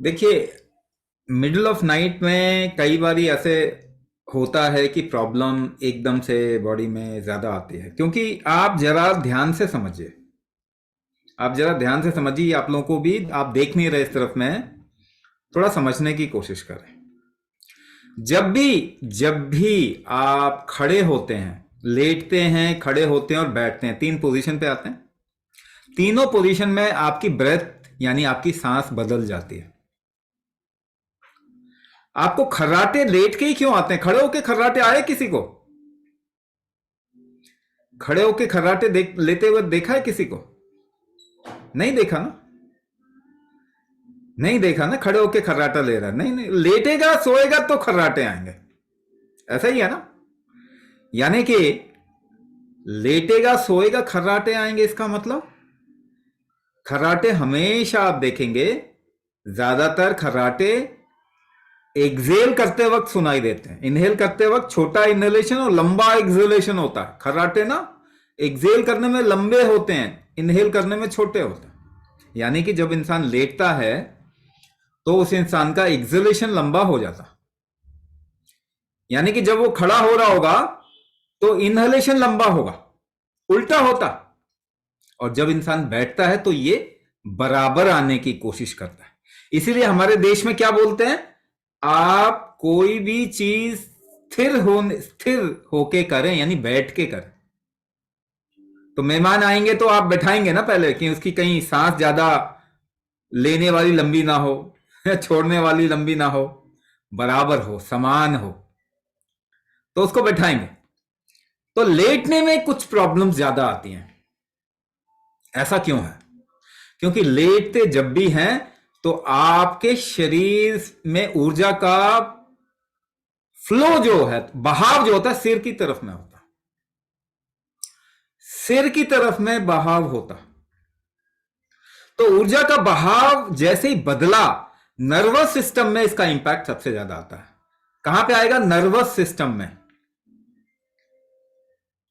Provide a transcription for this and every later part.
देखिए, middle of night में कई बारी ऐसे होता है कि प्रॉब्लम एकदम से बॉडी में ज़्यादा आती है, क्योंकि आप ज़रा ध्यान से समझिए। आप ज़रा ध्यान से समझिए, आप लोगों को भी, आप देख नहीं रहे इस तरफ में, थोड़ा समझने की कोशिश करें। जब भी आप खड़े होते हैं, लेटते हैं, खड़े होते हैं और बैठते हैं, तीन पोजीशन पे आते हैं। तीनों पोजीशन में आपकी ब्रेथ यानी आपकी सांस बदल जाती है। आपको खर्राटे लेट के ही क्यों आते हैं? खड़े होके खर्राटे आए किसी को? खड़े होके खर्राटे लेते हुए देखा है किसी को? नहीं देखा ना? नहीं देखा ना? खड़े होके खर्राटा ले रहा है, नहीं नहीं, लेटेगा सोएगा तो खर्राटे आएंगे। ऐसा ही है ना? यानी कि लेटेगा सोएगा खर्राटे आएंगे, इसका मतलब खर्राटे हमेशा आप देखेंगे, ज्यादातर खर्राटे एक्सेल करते वक्त सुनाई देते हैं। इनहेल करते वक्त छोटा इनहेलेशन और लंबा एक्सेलेशन होता है। खर्राटे ना एक्सेल करने में लंबे होते हैं, इनहेल करने में छोटे होते हैं। यानी कि जब इंसान लेटता है तो उस इंसान का एक्सेलेशन लंबा हो जाता, यानी कि जब वो खड़ा हो रहा होगा तो इनहेलेशन लंबा होगा, उल्टा होता। और जब इंसान बैठता है तो ये बराबर आने की कोशिश करता है। इसीलिए हमारे देश में क्या बोलते हैं, आप कोई भी चीज स्थिर होके करें, यानी बैठ के करें। तो मेहमान आएंगे तो आप बैठाएंगे ना पहले, कि उसकी कहीं सांस ज्यादा लेने वाली लंबी ना हो या छोड़ने वाली लंबी ना हो, बराबर हो, समान हो, तो उसको बैठाएंगे। तो लेटने में कुछ प्रॉब्लम्स ज्यादा आती हैं। ऐसा क्यों है? क्योंकि लेटते जब भी हैं तो आपके शरीर में ऊर्जा का फ्लो जो है, बहाव जो होता है, सिर की तरफ में होता है। सिर की तरफ में बहाव होता। तो ऊर्जा का बहाव जैसे ही बदला, नर्वस सिस्टम में इसका इंपैक्ट सबसे ज्यादा आता है। कहां पे आएगा? नर्वस सिस्टम में।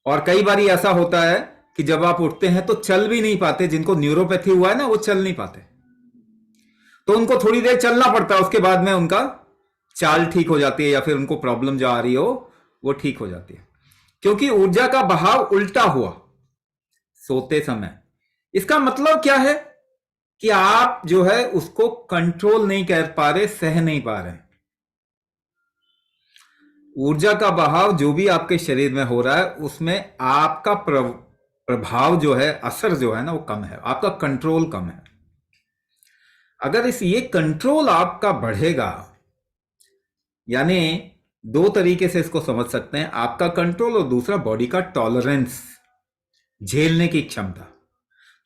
और कई बार ऐसा होता है कि जब आप उठते हैं तो चल भी नहीं पाते। जिनको न्यूरोपैथी हुआ है ना, वो चल नहीं पाते, तो उनको थोड़ी देर चलना पड़ता है, उसके बाद में उनका चाल ठीक हो जाती है, या फिर उनको प्रॉब्लम जो आ रही हो वो ठीक हो जाती है, क्योंकि ऊर्जा का बहाव उल्टा हुआ सोते समय। इसका मतलब क्या है कि आप जो है उसको कंट्रोल नहीं कर पा रहे, सह नहीं पा रहे। ऊर्जा का बहाव जो भी आपके शरीर में हो रहा है, उसमें आपका प्रभाव जो है, असर जो है ना, वो कम है, आपका कंट्रोल कम है। अगर ये कंट्रोल आपका बढ़ेगा, यानी दो तरीके से इसको समझ सकते हैं, आपका कंट्रोल और दूसरा बॉडी का टॉलरेंस, झेलने की क्षमता।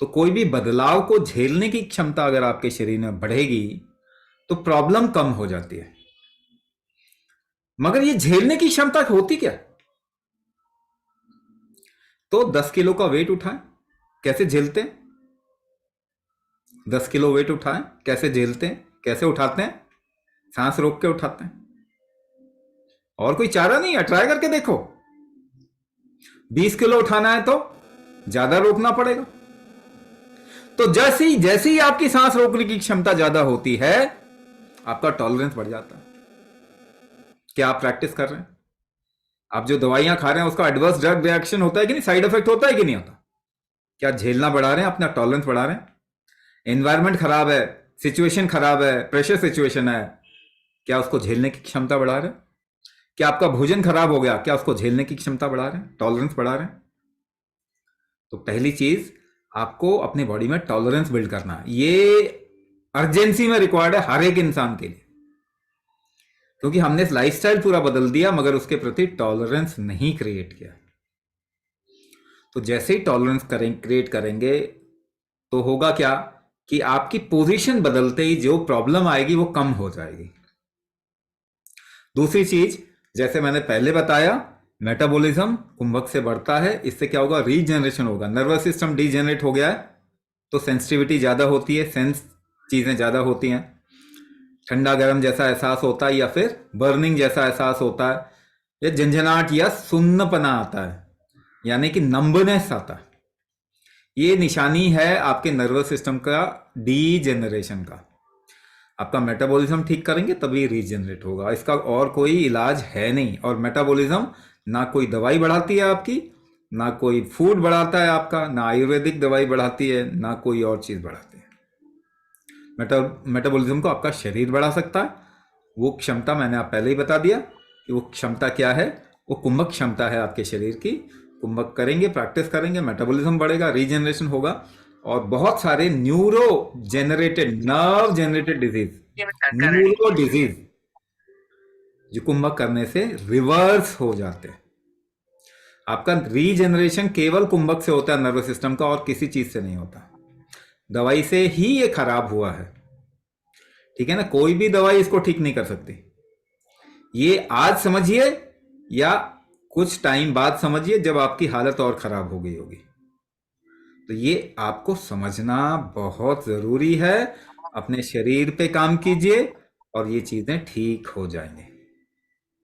तो कोई भी बदलाव को झेलने की क्षमता अगर आपके शरीर में बढ़ेगी तो प्रॉब्लम कम हो जाती है। मगर ये झेलने की क्षमता होती क्या? तो 10 किलो का वेट उठाएं, कैसे झेलते हैं? 10 किलो वेट उठाएं, कैसे झेलते हैं, कैसे उठाते हैं? सांस रोक के उठाते हैं, और कोई चारा नहीं है, ट्राई करके देखो। 20 किलो उठाना है तो ज्यादा रोकना पड़ेगा। तो जैसे ही आपकी सांस रोकने की क्षमता ज्यादा होती है, आपका टॉलरेंस बढ़ जाता है। क्या आप प्रैक्टिस कर रहे हैं? आप जो दवाइयां खा रहे हैं उसका एडवर्स ड्रग रिएक्शन होता है कि नहीं, साइड इफेक्ट होता है कि नहीं होता? क्या झेलना बढ़ा रहे हैं, अपना टॉलरेंस बढ़ा रहे हैं? एनवायरमेंट खराब है, सिचुएशन खराब है, प्रेशर सिचुएशन है, क्या उसको झेलने की क्षमता बढ़ा रहे हैं? क्या आपका भोजन खराब हो गया, क्या उसको झेलने की क्षमता बढ़ा रहे हैं, टॉलरेंस बढ़ा रहे हैं? तो पहली चीज, आपको अपनी बॉडी में टॉलरेंस बिल्ड करना है। ये अर्जेंसी में रिक्वायर्ड है हर एक इंसान के लिए, क्योंकि हमने लाइफस्टाइल पूरा बदल दिया मगर उसके प्रति टॉलरेंस नहीं क्रिएट किया। तो जैसे ही टॉलरेंस क्रिएट करेंगे तो होगा क्या कि आपकी पोजीशन बदलते ही जो प्रॉब्लम आएगी वो कम हो जाएगी। दूसरी चीज, जैसे मैंने पहले बताया, मेटाबॉलिज्म कुंभक से बढ़ता है, इससे क्या होगा? रीजनरेशन होगा। नर्वस सिस्टम डीजेनरेट हो गया है तो सेंसिटिविटी ज्यादा होती है, सेंस चीजें ज्यादा होती हैं, ठंडा गर्म जैसा एहसास होता है, या फिर बर्निंग जैसा एहसास होता है, या झंझनाहट या सुन्नपना आता है, यानी कि नंबनेस आता है। ये निशानी है आपके नर्वस सिस्टम का डीजेनरेशन का। आपका मेटाबॉलिज्म ठीक करेंगे तभी रीजनरेट होगा, इसका और कोई इलाज है नहीं। और मेटाबॉलिज्म ना कोई दवाई बढ़ाती है आपकी, ना कोई फूड बढ़ाता है आपका, ना आयुर्वेदिक दवाई बढ़ाती है, ना कोई और चीज़ बढ़ाती है। मेटाबॉलिज्म को आपका शरीर बढ़ा सकता है। वो क्षमता मैंने आप पहले ही बता दिया कि वो क्षमता क्या है। वो कुंभक क्षमता है आपके शरीर की। कुंभक करेंगे, प्रैक्टिस करेंगे, मेटाबॉलिज्म बढ़ेगा, रीजनरेशन होगा, और बहुत सारे neuro generated, nerve generated disease, neuro disease जो कुंभक करने से रिवर्स हो जाते हैं। आपका रीजनरेशन केवल कुंभक से होता है, नर्वस सिस्टम का, और किसी चीज से नहीं होता। दवाई से ही ये खराब हुआ है, ठीक है ना। कोई भी दवाई इसको ठीक नहीं कर सकती। ये आज समझिए या कुछ टाइम बाद समझिए जब आपकी हालत और खराब हो गई होगी। तो ये आपको समझना बहुत जरूरी है। अपने शरीर पे काम कीजिए और ये चीजें ठीक हो जाएंगे।